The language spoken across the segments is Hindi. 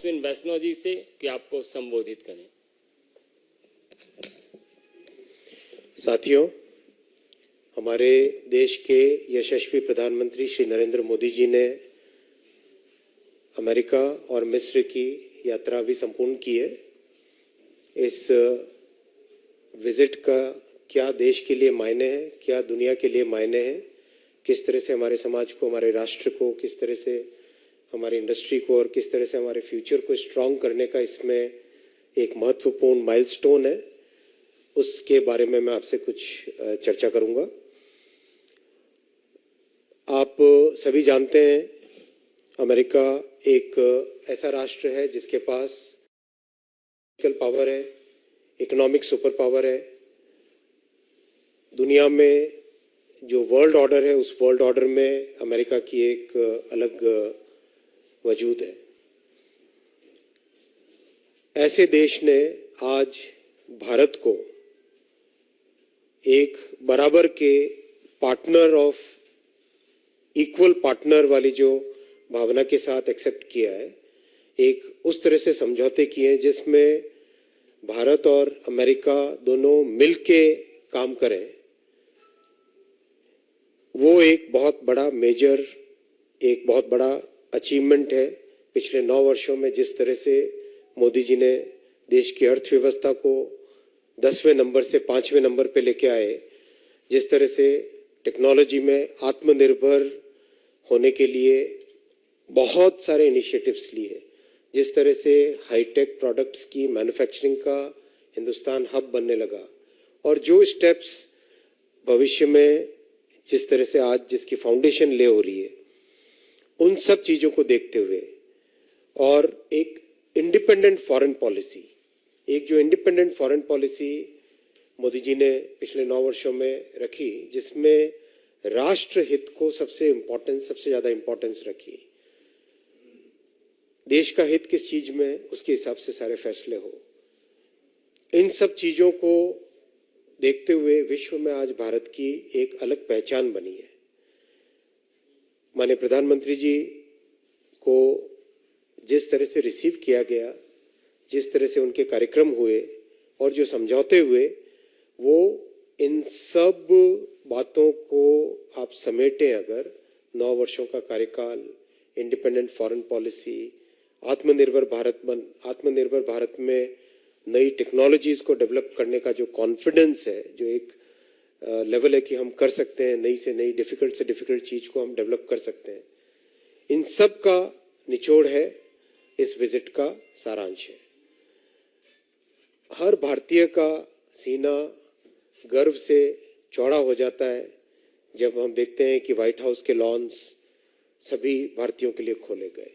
अश्विन वैष्णव जी से कि आपको संबोधित करें। साथियों, हमारे देश के यशस्वी प्रधानमंत्री श्री नरेंद्र मोदी जी ने अमेरिका और मिस्र की यात्रा भी संपूर्ण की है। इस विजिट का क्या देश के लिए मायने है, क्या दुनिया के लिए मायने है, किस तरह से हमारे समाज को, हमारे राष्ट्र को, किस तरह से हमारी इंडस्ट्री को और किस तरह से हमारे फ्यूचर को स्ट्रांग करने का इसमें एक महत्वपूर्ण माइलस्टोन है, उसके बारे में मैं आपसे कुछ चर्चा करूंगा। आप सभी जानते हैं, अमेरिका एक ऐसा राष्ट्र है जिसके पास पॉलिटिकल पावर है, इकोनॉमिक सुपर पावर है। दुनिया में जो वर्ल्ड ऑर्डर है, उस वर्ल्ड ऑर्डर में अमेरिका की एक अलग वजूद है। ऐसे देश ने आज भारत को एक बराबर के पार्टनर ऑफ इक्वल पार्टनर वाली जो भावना के साथ एक्सेप्ट किया है, एक उस तरह से समझौते किए हैं जिसमें भारत और अमेरिका दोनों मिलके काम करें। वो एक बहुत बड़ा मेजर, एक बहुत बड़ा अचीवमेंट है। पिछले 9 वर्षों में जिस तरह से मोदी जी ने देश की अर्थव्यवस्था को 10वें नंबर से 5वें नंबर पे लेके आए, जिस तरह से टेक्नोलॉजी में आत्मनिर्भर होने के लिए बहुत सारे इनिशिएटिव्स लिए, जिस तरह से हाईटेक प्रोडक्ट्स की मैन्युफैक्चरिंग का हिंदुस्तान हब बनने लगा, और जो स्टेप्स भविष्य में जिस तरह से आज जिसकी फाउंडेशन ले हो रही है, उन सब चीजों को देखते हुए और एक इंडिपेंडेंट फॉरेन पॉलिसी, एक जो independent foreign policy Modi ji ने पिछले 9 वर्षों में रखी, जिसमें राष्ट्र हित को सबसे ज्यादा इंपॉर्टेंस रखी। देश का हित किस चीज में, उसके हिसाब से सारे फैसले हो। इन सब चीजों को देखते हुए विश्व में आज भारत की एक अलग पहचान बनी है। माननीय प्रधानमंत्री जी को जिस तरह से रिसीव किया गया, जिस तरह से उनके कार्यक्रम हुए और जो समझौते हुए, वो इन सब बातों को आप समेटें अगर, 9 वर्षों का कार्यकाल, इंडिपेंडेंट फॉरेन पॉलिसी, आत्मनिर्भर भारत में नई टेक्नोलॉजीज को डेवलप करने का जो कॉन्फिडेंस है, जो एक लेवल है कि हम कर सकते हैं, नई से नई, डिफिकल्ट से डिफिकल्ट चीज को हम डेवलप कर सकते हैं, इन सब का निचोड़ है, इस विजिट का सारांश है। हर भारतीय का सीना गर्व से चौड़ा हो जाता है जब हम देखते हैं कि व्हाइट हाउस के लॉन्स सभी भारतीयों के लिए खोले गए,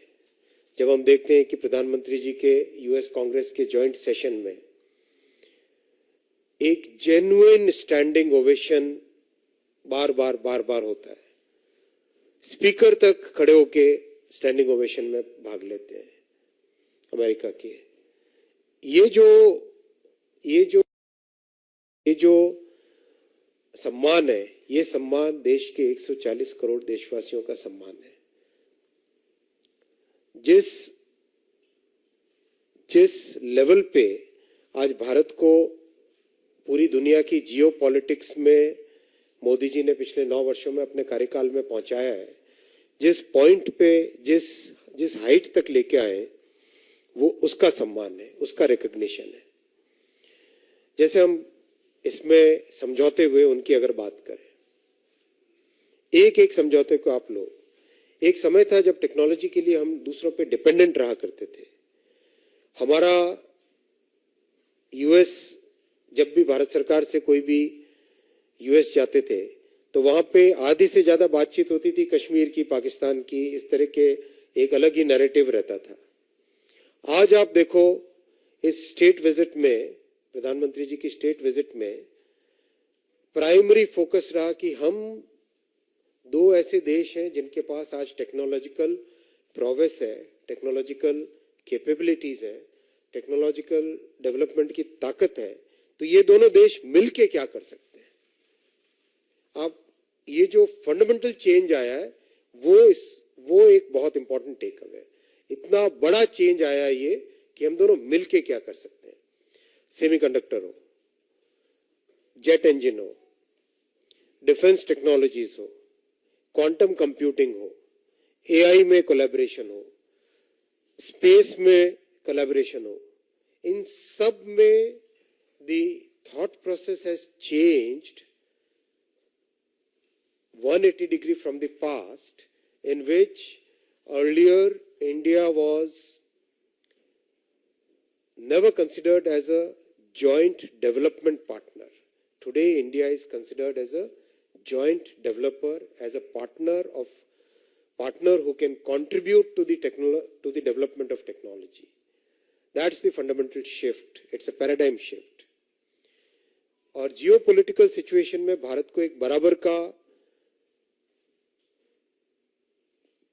जब हम देखते हैं कि प्रधानमंत्री जी के यूएस कांग्रेस के जॉइंट सेशन में एक जेन्युइन स्टैंडिंग ओवेशन बार बार होता है। स्पीकर तक खड़े होके स्टैंडिंग ओवेशन में भाग लेते हैं अमेरिका के। ये जो सम्मान है, ये सम्मान देश के 140 करोड़ देशवासियों का सम्मान है। जिस लेवल पे आज भारत को पूरी दुनिया की जियो पॉलिटिक्स में मोदी जी ने पिछले 9 वर्षों में अपने कार्यकाल में पहुंचाया है, जिस पॉइंट पे, जिस हाइट तक लेके आए, वो उसका सम्मान है, उसका रिकॉग्निशन है। जैसे हम इसमें समझौते हुए उनकी अगर बात करें, एक समझौते को आप लो। एक समय था जब टेक्नोलॉजी के लिए हम दूसरों पे डिपेंडेंट रहा करते थे। हमारा यूएस, जब भी भारत सरकार से कोई भी यूएस जाते थे तो वहां पे आधी से ज्यादा बातचीत होती थी कश्मीर की, पाकिस्तान की, इस तरह के एक अलग ही नैरेटिव रहता था। आज आप देखो, इस स्टेट विजिट में, प्रधानमंत्री जी की स्टेट विजिट में प्राइमरी फोकस रहा कि हम 2 ऐसे देश हैं जिनके पास आज टेक्नोलॉजिकल प्रोग्रेस है, टेक्नोलॉजिकल कैपेबिलिटीज है, टेक्नोलॉजिकल डेवलपमेंट की ताकत है, तो ये दोनों देश मिलके क्या कर सकते हैं। अब ये जो फंडामेंटल चेंज आया है, वो एक बहुत इंपॉर्टेंट टेक अवे है। इतना बड़ा चेंज आया ये कि हम दोनों मिलके क्या कर सकते हैं। सेमीकंडक्टर हो, जेट इंजन हो, डिफेंस टेक्नोलॉजीज हो, क्वांटम कंप्यूटिंग हो, एआई में कोलैबोरेशन हो, स्पेस में कोलैबोरेशन हो, इन सब में the thought process has changed 180-degree from the past, in which earlier India was never considered as a joint development partner. Today India is considered as a joint developer, as a partner who can contribute to the development of technology. That's the fundamental shift. It's a paradigm shift. और जियोपॉलिटिकल सिचुएशन में भारत को एक बराबर का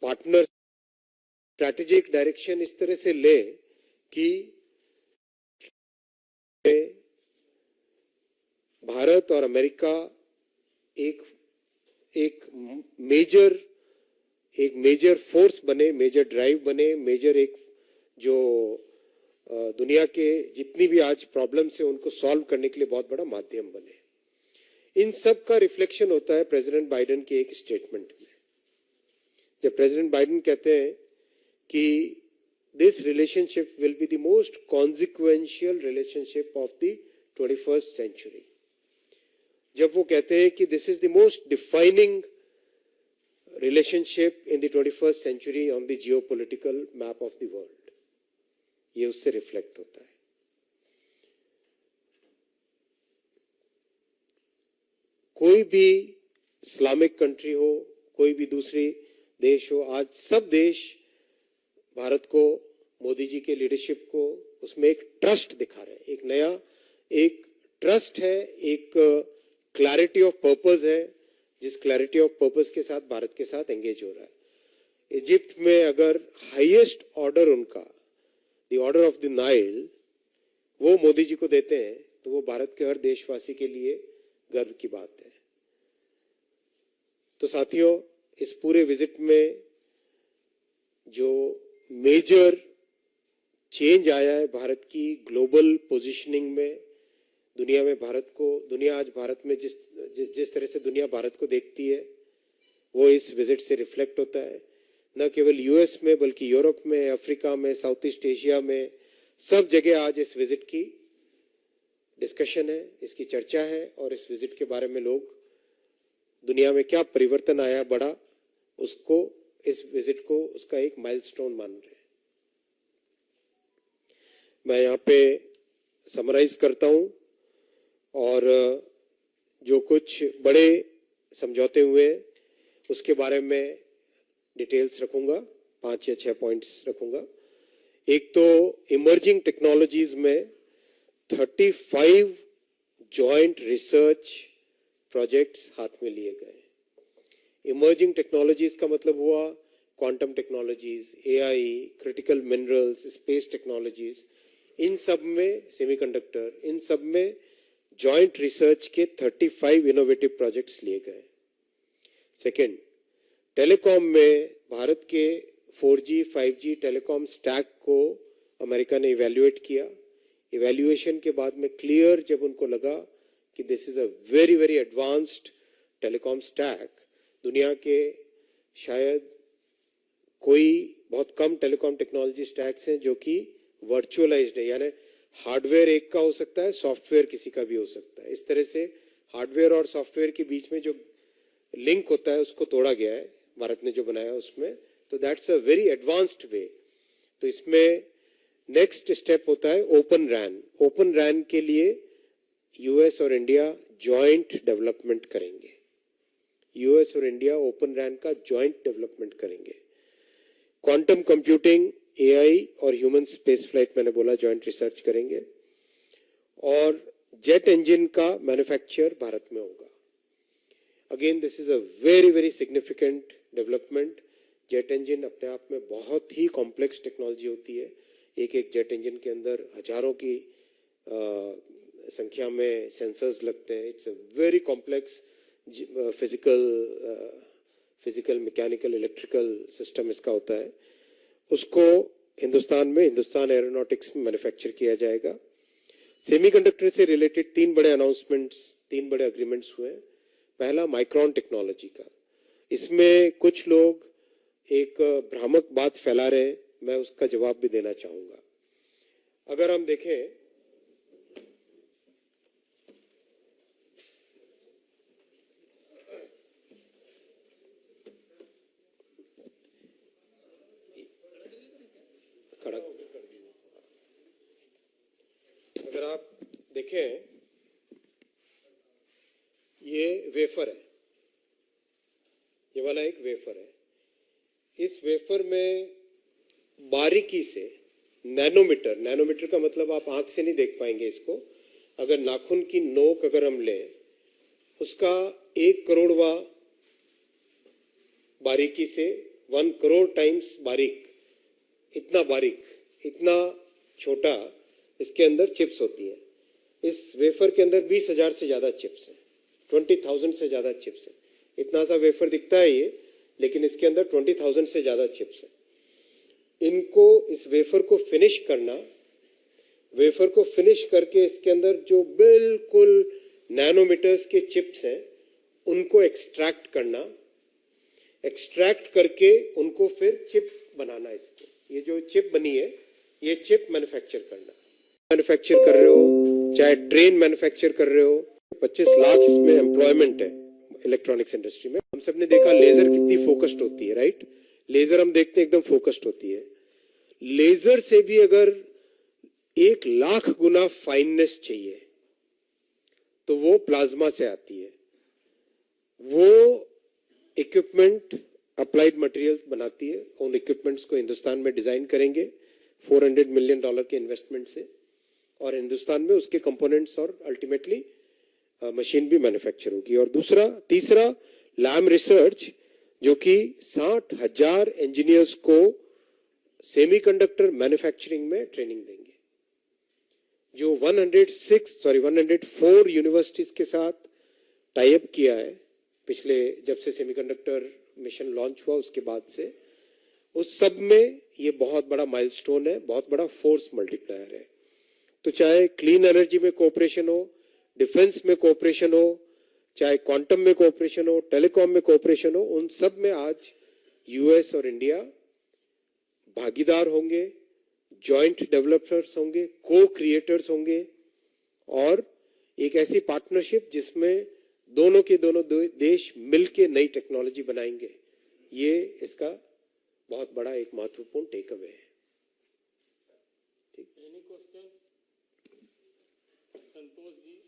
पार्टनर स्ट्रैटेजिक डायरेक्शन इस तरह से ले कि भारत और अमेरिका एक मेजर फोर्स बने, मेजर ड्राइव बने, मेजर एक जो दुनिया के जितनी भी आज प्रॉब्लम्स है उनको सॉल्व करने के लिए बहुत बड़ा माध्यम बने। इन सब का रिफ्लेक्शन होता है प्रेसिडेंट बाइडेन के एक स्टेटमेंट में, जब प्रेसिडेंट बाइडेन कहते हैं कि this relationship will be the most consequential relationship of the 21st century. जब वो कहते हैं कि this is the most defining relationship in the 21st century on the geopolitical map of the world, ये उससे रिफ्लेक्ट होता है। कोई भी इस्लामिक कंट्री हो, कोई भी दूसरी देश हो, आज सब देश भारत को, मोदी जी के लीडरशिप को, उसमें एक ट्रस्ट दिखा रहे हैं। एक नया एक ट्रस्ट है, एक क्लैरिटी ऑफ पर्पस है, जिस क्लैरिटी ऑफ पर्पस के साथ भारत के साथ एंगेज हो रहा है। इजिप्ट में अगर हाईएस्ट ऑर्डर उनका the order of the Nile वो मोदी जी को देते हैं, तो वो भारत के हर देशवासी के लिए गर्व की बात है। तो साथियों, इस पूरे विजिट में जो मेजर चेंज आया है भारत की ग्लोबल पोजीशनिंग में, दुनिया में भारत को, दुनिया आज भारत में जिस तरह से दुनिया भारत को देखती है, वो इस विजिट से रिफ्लेक्ट होता है। न केवल यूएस में बल्कि यूरोप में, अफ्रीका में, साउथ ईस्ट एशिया में, सब जगह आज इस विजिट की डिस्कशन है, इसकी चर्चा है, और इस विजिट के बारे में लोग दुनिया में क्या परिवर्तन आया बड़ा, उसको, इस विजिट को उसका एक माइलस्टोन मान रहे हैं। मैं यहाँ पे समराइज करता हूं, और जो कुछ बड़े समझौते हुए उसके बारे में डिटेल्स रखूंगा, 5 या 6 पॉइंट्स रखूंगा। एक तो इमर्जिंग टेक्नोलॉजीज में 35 जॉइंट रिसर्च प्रोजेक्ट्स हाथ में लिए गए। इमर्जिंग टेक्नोलॉजीज का मतलब हुआ quantum technologies, AI, critical minerals, space technologies, इन सब में, सेमीकंडक्टर, इन सब में जॉइंट रिसर्च के 35 इनोवेटिव प्रोजेक्ट्स लिए गए। सेकेंड, टेलीकॉम में भारत के 4G, 5G टेलीकॉम स्टैक को अमेरिका ने इवैल्यूएट किया। इवैल्यूएशन के बाद में क्लियर जब उनको लगा कि this is a very very advanced telecom stack, दुनिया के शायद कोई बहुत कम टेलीकॉम टेक्नोलॉजी स्टैक्स हैं जो कि वर्चुअलाइज्ड है, यानी हार्डवेयर एक का हो सकता है, सॉफ्टवेयर किसी का भी हो सकता है। इस तरह से हार्डवेयर और सॉफ्टवेयर के बीच में जो लिंक होता है उसको तोड़ा गया है भारत ने जो बनाया उसमें। तो दैट्स अ वेरी एडवांस्ड वे। तो इसमें नेक्स्ट स्टेप होता है ओपन रैन। ओपन रैन के लिए यूएस और इंडिया जॉइंट डेवलपमेंट करेंगे। यूएस और इंडिया ओपन रैन का जॉइंट डेवलपमेंट करेंगे। क्वांटम कंप्यूटिंग, एआई और ह्यूमन स्पेस फ्लाइट, मैंने बोला जॉइंट रिसर्च करेंगे। और जेट इंजन का मैन्युफैक्चर भारत में होगा। Again this is a very very significant development. Jet engine अपने आप में बहुत ही कॉम्प्लेक्स टेक्नोलॉजी होती है। एक एक जेट इंजन के अंदर हजारों की संख्या में सेंसर्स लगते हैं। It's a very complex physical, mechanical, electrical system इसका होता है। उसको हिंदुस्तान में हिंदुस्तान एरोनॉटिक्स में मैन्युफैक्चर किया जाएगा। सेमीकंडक्टर से रिलेटेड 3 बड़े अनाउंसमेंट्स, 3 बड़े अग्रीमेंट्स हुए। पहला माइक्रोन टेक्नोलॉजी का, इसमें कुछ लोग एक भ्रामक बात फैला रहे हैं, मैं उसका जवाब भी देना चाहूंगा। अगर हम देखें अगर आप देखें, ये वेफर है, ये वाला एक वेफर है। इस वेफर में बारीकी से नैनोमीटर, नैनोमीटर का मतलब आप आंख से नहीं देख पाएंगे इसको, अगर नाखून की नोक अगर हम लें, उसका 1 करोड़वा बारीकी से 1 करोड़ टाइम्स बारीक, इतना छोटा इसके अंदर चिप्स होती हैं। इस वेफर के अंदर 20,000 से ज्यादा चिप्स हैं, 20,000 से ज्यादा चिप्स हैं। इतना सा वेफर दिखता है ये, लेकिन इसके अंदर 20,000 से ज्यादा चिप्स हैं। इनको, इस वेफर को फिनिश करना, वेफर को फिनिश करके इसके अंदर जो बिल्कुल नैनोमीटर्स के चिप्स हैं उनको एक्सट्रैक्ट करना, एक्सट्रैक्ट करके उनको फिर चिप बनाना। इसकी ये जो चिप बनी है, ये चिप मैन्युफैक्चर करना। मैन्युफैक्चर कर रहे हो, चाहे ट्रेन मैन्युफैक्चर कर रहे हो, 25 लाख इसमें एम्प्लॉयमेंट है इलेक्ट्रॉनिक्स इंडस्ट्री में। हम सबने देखा लेजर कितनी फोकस्ड होती है, राइट? लेजर हम देखते हैं एकदम फोकस्ड होती है। लेजर से भी अगर 1 लाख गुना फाइननेस चाहिए तो वो प्लाज्मा से आती है। वो इक्विपमेंट अप्लाइड मटेरियल्स बनाती है। उन इक्विपमेंट्स को हिंदुस्तान में डिजाइन करेंगे $400 मिलियन के इन्वेस्टमेंट से, और हिंदुस्तान में उसके कंपोनेंट्स और अल्टीमेटली मशीन भी मैन्युफैक्चर होगी। और तीसरा लैम रिसर्च, जो कि 60,000 इंजीनियर्स को सेमीकंडक्टर मैन्युफैक्चरिंग में ट्रेनिंग देंगे। जो 104 यूनिवर्सिटीज के साथ टाई अप किया है पिछले, जब से सेमीकंडक्टर मिशन लॉन्च हुआ उसके बाद से, उस सब में ये बहुत बड़ा माइलस्टोन है, बहुत बड़ा फोर्स मल्टीप्लायर है। तो चाहे क्लीन एनर्जी में कोऑपरेशन हो, डिफेंस में कोऑपरेशन हो, चाहे क्वांटम में कोऑपरेशन हो, टेलीकॉम में कोऑपरेशन हो, उन सब में आज यूएस और इंडिया भागीदार होंगे, जॉइंट डेवलपर्स होंगे, को क्रिएटर्स होंगे, और एक ऐसी पार्टनरशिप जिसमें दोनों देश मिलकर नई टेक्नोलॉजी बनाएंगे। ये इसका बहुत बड़ा एक महत्वपूर्ण टेक अवे है। Any question? संतोष जी।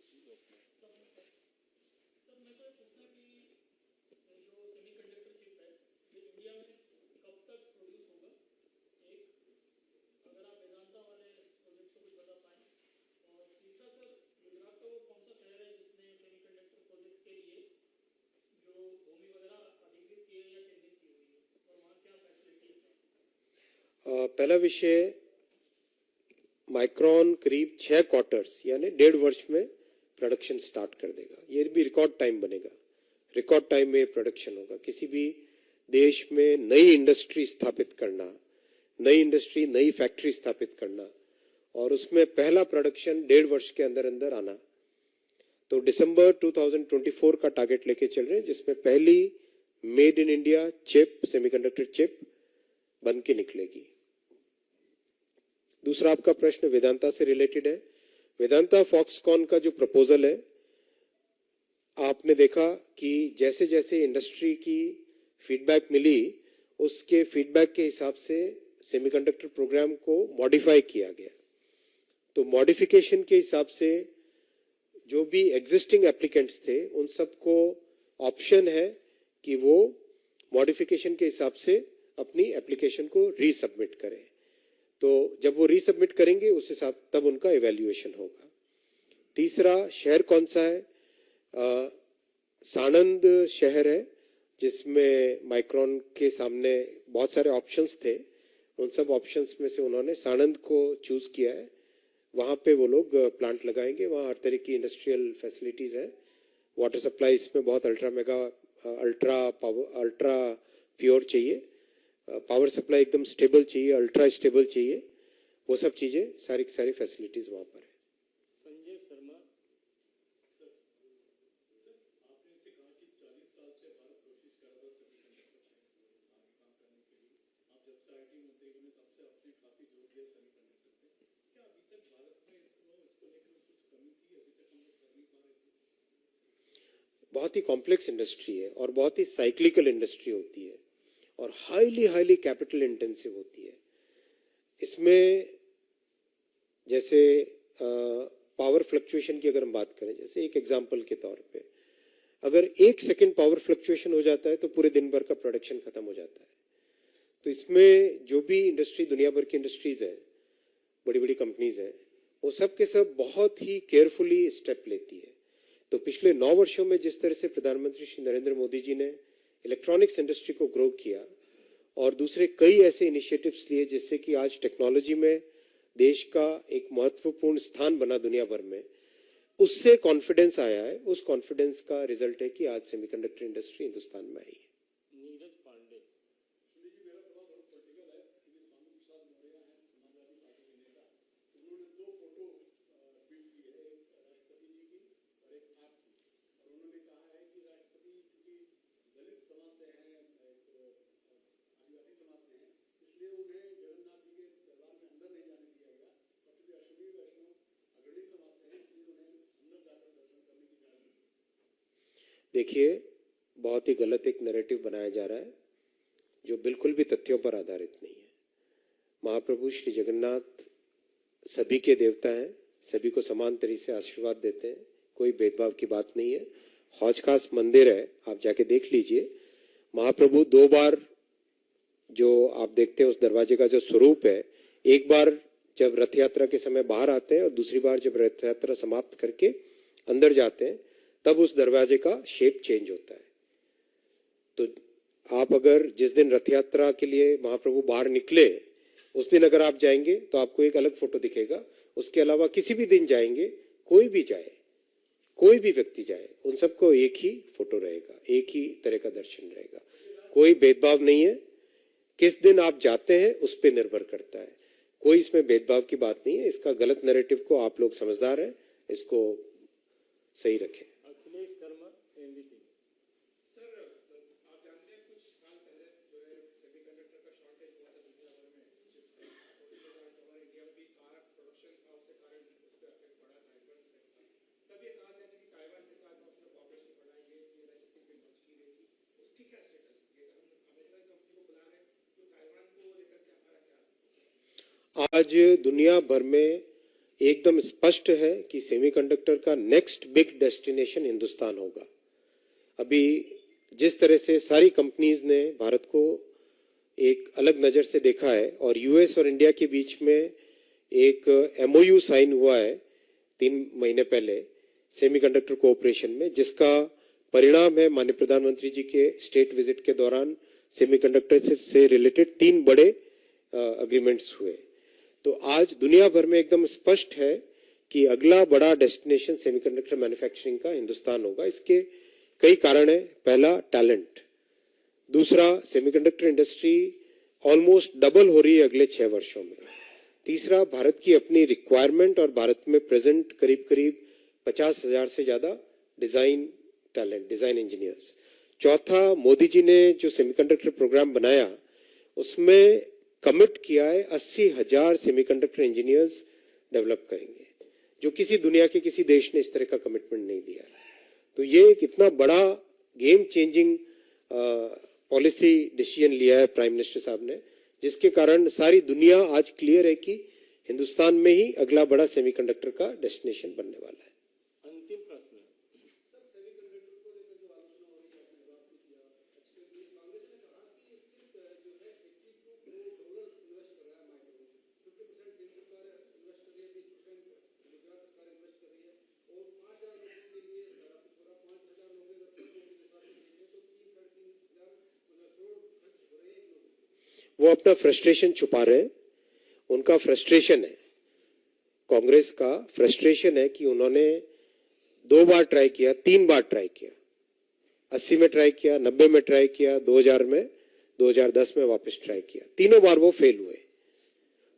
पहला विषय, माइक्रोन करीब 6 क्वार्टर्स यानी 1.5 वर्ष में प्रोडक्शन स्टार्ट कर देगा। ये भी रिकॉर्ड टाइम बनेगा, रिकॉर्ड टाइम में प्रोडक्शन होगा। किसी भी देश में नई इंडस्ट्री स्थापित करना, नई फैक्ट्री स्थापित करना, और उसमें पहला प्रोडक्शन 1.5 वर्ष के अंदर अंदर आना, तो दिसंबर 2024 का टारगेट लेके चल रहे हैं, जिसमें पहली made in India chip, semiconductor chip बन के निकलेगी। दूसरा आपका प्रश्न वेदांता से रिलेटेड है। वेदांता फॉक्सकॉन का जो प्रपोजल है, आपने देखा कि जैसे जैसे इंडस्ट्री की फीडबैक मिली, उसके फीडबैक के हिसाब से सेमीकंडक्टर प्रोग्राम को मॉडिफाई किया गया। तो मॉडिफिकेशन के हिसाब से जो भी एग्जिस्टिंग एप्लीकेंट्स थे, उन सबको ऑप्शन है कि वो मॉडिफिकेशन के हिसाब से अपनी एप्लीकेशन को रीसबमिट करें। तो जब वो रीसबमिट करेंगे, उस हिसाब तब उनका इवैल्यूएशन होगा। तीसरा शहर कौन सा है? सानंद शहर है, जिसमें माइक्रोन के सामने बहुत सारे ऑप्शंस थे। उन सब ऑप्शंस में से उन्होंने सानंद को चूज किया है। वहां पे वो लोग प्लांट लगाएंगे। वहां हर तरह की इंडस्ट्रियल फैसिलिटीज है। वाटर सप्लाई इसमें बहुत अल्ट्रा प्योर चाहिए। पावर सप्लाई एकदम स्टेबल चाहिए, अल्ट्रा स्टेबल चाहिए, वो सब चीजें सारी की सारी फैसिलिटीज वहां पर है। संजय शर्मा। बहुत ही कॉम्प्लेक्स इंडस्ट्री है और बहुत ही साइक्लिकल इंडस्ट्री होती है और हाईली कैपिटल इंटेंसिव होती है। इसमें जैसे पावर फ्लक्चुएशन की अगर हम बात करें, जैसे एक एग्जांपल के तौर पे, अगर 1 सेकंड पावर फ्लक्चुएशन हो जाता है तो पूरे दिन भर का प्रोडक्शन खत्म हो जाता है। तो इसमें जो भी इंडस्ट्री, दुनिया भर की इंडस्ट्रीज है, बड़ी बड़ी कंपनीज हैं, वो सब के सब बहुत ही केयरफुली स्टेप लेती है। तो पिछले 9 वर्षों में जिस तरह से प्रधानमंत्री श्री नरेंद्र मोदी जी ने इलेक्ट्रॉनिक्स इंडस्ट्री को ग्रो किया और दूसरे कई ऐसे इनिशिएटिव्स लिए जिससे कि आज टेक्नोलॉजी में देश का एक महत्वपूर्ण स्थान बना दुनिया भर में, उससे कॉन्फिडेंस आया है। उस कॉन्फिडेंस का रिजल्ट है कि आज सेमीकंडक्टर इंडस्ट्री हिंदुस्तान में आई है। नीरज पांडे। देखिए, बहुत ही गलत एक नैरेटिव बनाया जा रहा है जो बिल्कुल भी तथ्यों पर आधारित नहीं है। महाप्रभु श्री जगन्नाथ सभी के देवता हैं, सभी को समान तरीके से आशीर्वाद देते हैं, कोई भेदभाव की बात नहीं है। हौज खास मंदिर है, आप जाके देख लीजिए। महाप्रभु 2 बार जो आप देखते हैं उस दरवाजे का जो स्वरूप है, एक बार जब रथ यात्रा के समय बाहर आते हैं और दूसरी बार जब रथ यात्रा समाप्त करके अंदर जाते हैं, तब उस दरवाजे का शेप चेंज होता है। तो आप अगर जिस दिन रथ यात्रा के लिए महाप्रभु बाहर निकले उस दिन अगर आप जाएंगे तो आपको एक अलग फोटो दिखेगा। उसके अलावा किसी भी दिन जाएंगे, कोई भी जाए, कोई भी व्यक्ति जाए, उन सबको एक ही फोटो रहेगा, एक ही तरह का दर्शन रहेगा, कोई भेदभाव नहीं है। किस दिन आप जाते हैं उस पर निर्भर करता है, कोई इसमें भेदभाव की बात नहीं है। इसका गलत नैरेटिव को आप लोग समझदार हैं, इसको सही रखें। अखिलेश शर्मा, एनडीटी। आज दुनिया भर में एकदम स्पष्ट है कि सेमीकंडक्टर का नेक्स्ट बिग डेस्टिनेशन हिंदुस्तान होगा। अभी जिस तरह से सारी कंपनीज ने भारत को एक अलग नजर से देखा है और यूएस और इंडिया के बीच में एक एमओयू साइन हुआ है 3 महीने पहले सेमीकंडक्टर कोऑपरेशन में, जिसका परिणाम है माननीय प्रधानमंत्री जी के स्टेट विजिट के दौरान सेमीकंडक्टर से रिलेटेड 3 बड़े अग्रीमेंट्स हुए। तो आज दुनिया भर में एकदम स्पष्ट है कि अगला बड़ा डेस्टिनेशन सेमीकंडक्टर मैन्युफैक्चरिंग का हिंदुस्तान होगा। इसके कई कारण है। पहला, टैलेंट। दूसरा, सेमीकंडक्टर इंडस्ट्री ऑलमोस्ट डबल हो रही है अगले 6 वर्षों में। तीसरा, भारत की अपनी रिक्वायरमेंट और भारत में प्रेजेंट करीब करीब 50,000 से ज्यादा डिजाइन टैलेंट, डिजाइन इंजीनियर्स। चौथा, मोदी जी ने जो सेमीकंडक्टर प्रोग्राम बनाया उसमें कमिट किया है 80,000 सेमीकंडक्टर इंजीनियर्स डेवलप करेंगे, जो किसी दुनिया के किसी देश ने इस तरह का कमिटमेंट नहीं दिया। तो ये एक इतना बड़ा गेम चेंजिंग पॉलिसी डिसीजन लिया है प्राइम मिनिस्टर साहब ने, जिसके कारण सारी दुनिया आज क्लियर है कि हिंदुस्तान में ही अगला बड़ा सेमीकंडक्टर का डेस्टिनेशन बनने वाला है। अंतिम प्रश्न। वो अपना फ्रस्ट्रेशन छुपा रहे हैं। उनका फ्रस्ट्रेशन है, कांग्रेस का फ्रस्ट्रेशन है कि उन्होंने 2 बार ट्राई किया, 3 बार ट्राई किया, 80 में ट्राई किया, 90 में ट्राई किया, 2000 में 2010 में वापस ट्राई किया, तीनों बार वो फेल हुए।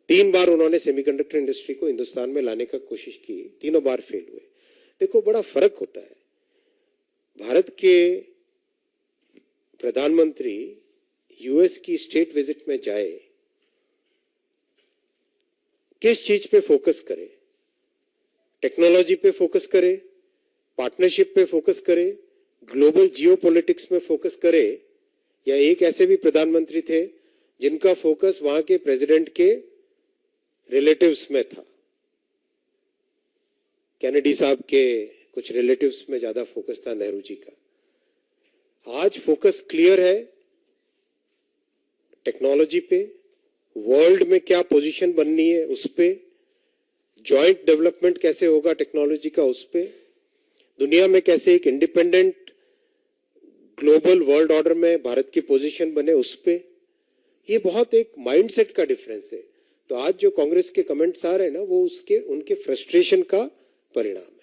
3 बार उन्होंने सेमीकंडक्टर इंडस्ट्री को हिंदुस्तान में लाने का कोशिश की, तीनों बार फेल हुए। देखो बड़ा फर्क होता है। भारत के प्रधानमंत्री यूएस की स्टेट विजिट में जाए, किस चीज पे फोकस करे? टेक्नोलॉजी पे फोकस करे, पार्टनरशिप पे फोकस करे, ग्लोबल जियोपॉलिटिक्स में फोकस करे, या एक ऐसे भी प्रधानमंत्री थे जिनका फोकस वहां के प्रेसिडेंट के रिलेटिव्स में था? कैनेडी साहब के कुछ रिलेटिव्स में ज्यादा फोकस था, नेहरू जी का। आज फोकस क्लियर है टेक्नोलॉजी पे, वर्ल्ड में क्या पोजीशन बननी है उस पे, जॉइंट डेवलपमेंट कैसे होगा टेक्नोलॉजी का उस पे, दुनिया में कैसे एक इंडिपेंडेंट ग्लोबल वर्ल्ड ऑर्डर में भारत की पोजीशन बने उस पे। ये बहुत एक माइंडसेट का डिफरेंस है। तो आज जो कांग्रेस के कमेंट्स आ रहे हैं ना, वो उनके फ्रस्ट्रेशन का परिणाम है।